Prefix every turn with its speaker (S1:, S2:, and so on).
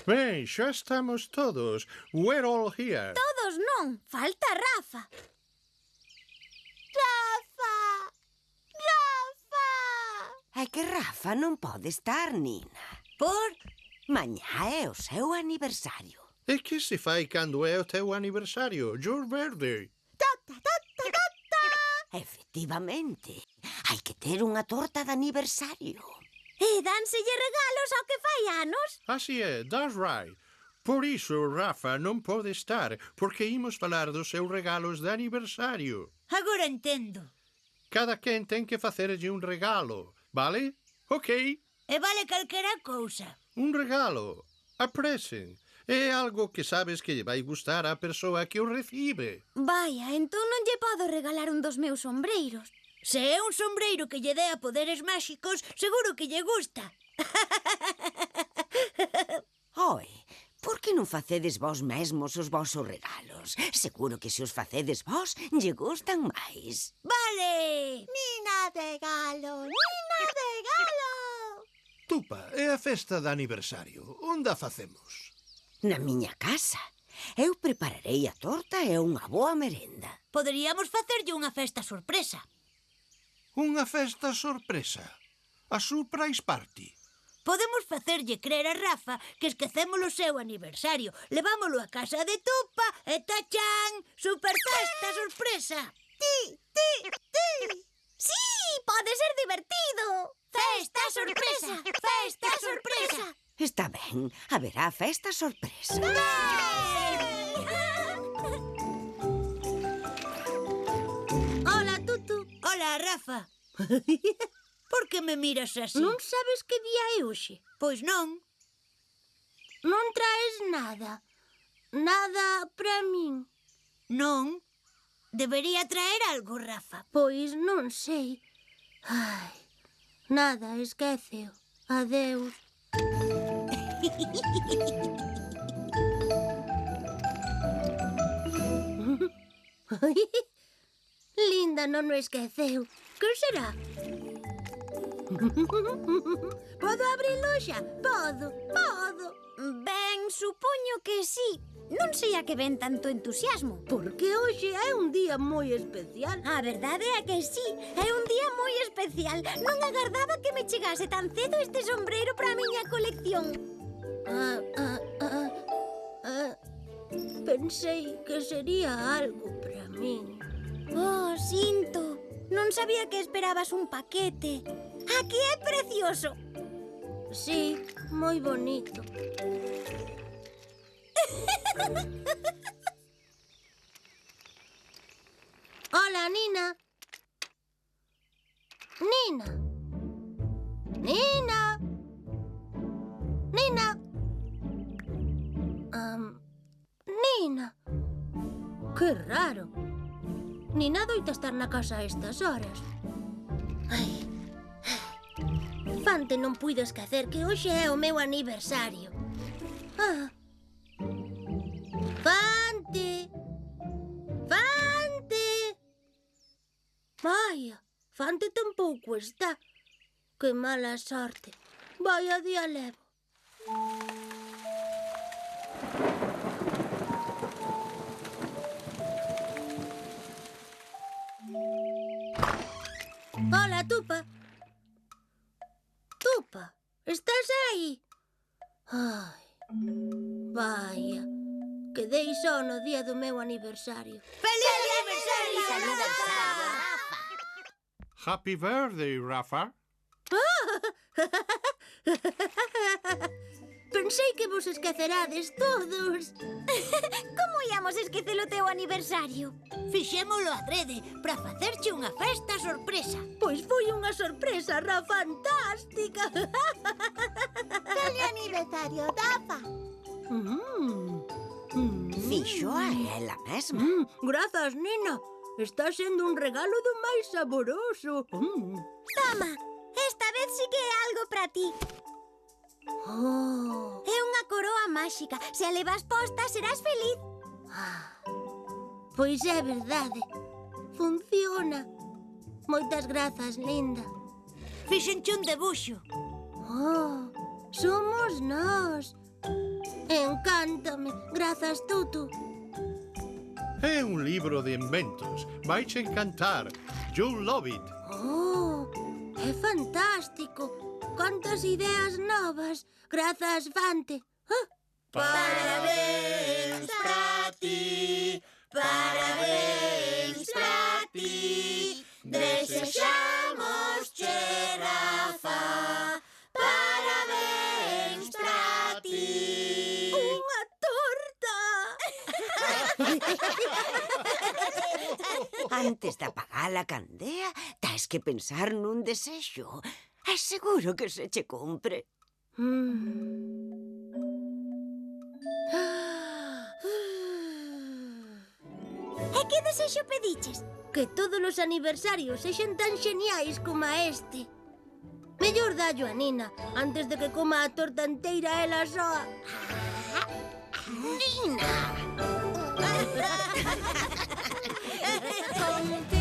S1: Ben, xa estamos todos. We're all here.
S2: Todos non, falta Rafa.
S3: Rafa! Rafa!
S4: É que Rafa non pode estar, Nina.
S2: Por?
S4: Mañá é o seu aniversario.
S1: E que se fai cando é o teu aniversario? Your birthday.
S3: Tota, tota, tota!
S4: Efectivamente. Hai que ter unha torta de aniversario.
S2: E dánselle regalos ao que fai anos.
S1: Así é, that's right. Por iso Rafa non pode estar, porque imos falar dos seus regalos de aniversario.
S2: Agora entendo.
S1: Cada quen ten que facerlle un regalo, vale? Ok.
S2: E vale calquera cousa.
S1: Un regalo. A present. É algo que sabes que lle vai gustar á persoa que o recibe.
S2: Vaya, entón non lle podo regalar un dos meus sombreiros. Se é un sombreiro que lle dea poderes máxicos, seguro que lle gusta.
S4: Oi, por que non facedes vos mesmos os vosos regalos? Seguro que se os facedes vos, lle gustan máis.
S2: Vale!
S3: Nina de galo, Nina de galo!
S5: Tupa, é a festa de aniversario. Onde a facemos?
S4: Na miña casa. Eu prepararei a torta e unha boa merenda.
S2: Poderíamos facerlle unha festa sorpresa.
S5: Unha festa sorpresa. A surprise party.
S2: Podemos facerlle crer a Rafa que esquecemos o seu aniversario. Levámolo a casa de Tupa e tachán, super festa sorpresa.
S3: Ti, ti, ti!
S2: Sí, pode ser divertido. Festa sorpresa, festa sorpresa.
S4: Está ben, haberá festa sorpresa.
S2: Hola, Tutu. Hola, Rafa. Por que me miras así?
S6: Non sabes que día é hoxe?
S2: Pois non.
S6: Non traes nada. Nada para min.
S2: Non. Debería traer algo, Rafa.
S6: Pois non sei. Ai, nada, esquéceo. Adeus. Linda non o esqueceu. Que será? Podo abrilo xa? Podo.
S2: Ben, supoño que sí. Non sei a que ven tanto entusiasmo.
S6: Porque hoxe é un día moi especial.
S2: A verdade é que sí, é un día moi especial. Non agardaba que me chegase tan cedo este sombreiro para a miña colección.
S6: Pensei que sería algo para min.
S2: Oh, sinto. Non sabía que esperabas un paquete. Aquí é precioso.
S6: Sí, moi bonito. Hola, Nina. Nina. Nina. Nina. Nina. Que raro. Nina doita estar na casa a estas horas. Ai. Fante non puido esquecer que hoxe é o meu aniversario. Fante! Fante! Vaya, Fante tampouco está. Que mala sorte. Vaya día levo. Hola, Tupa. Tupa, estás aí? Ai, vaya, quedei só no día do meu aniversario.
S2: ¡Feliz aniversario, Rafa!
S1: Happy birthday, Rafa.
S6: Pensei que vos esquecerades todos.
S2: Como íamos esquecer o teu aniversario? Fixémolo adrede para facerche unha festa sorpresa.
S6: Pois foi unha sorpresa, fantástica.
S3: Feliz aniversario, Rafa!
S4: Fixo a ela mesma.
S6: Grazas, Nina. Está sendo un regalo do máis saboroso.
S2: Toma, esta vez sí que é algo para ti.
S6: Oh.
S2: É unha coroa máxica. Se a levas posta, serás feliz.
S6: Pois é verdade. Funciona. Moitas grazas, linda.
S2: Fixenche un debuxo.
S6: Oh, somos nós. Encántame. Grazas, Tutu.
S1: É un libro de inventos. Vaiche encantar. You'll love it.
S6: Oh, é fantástico. Cantas ideas novas. Grazas, Fante. Ah,
S2: Parabéns para ti, parabéns para ti. Desexamos che, Rafa, parabéns para ti.
S6: unha torta!
S4: Antes de apagar a candea, tais que pensar nun desexo. É seguro que se che cumpre.
S3: E que desexo pediches?
S6: Que todos os aniversarios sexan tan xeniais como este. Mellor dallo a Nina antes de que coma a torta enteira ela soa.
S2: Nina!
S3: Contigo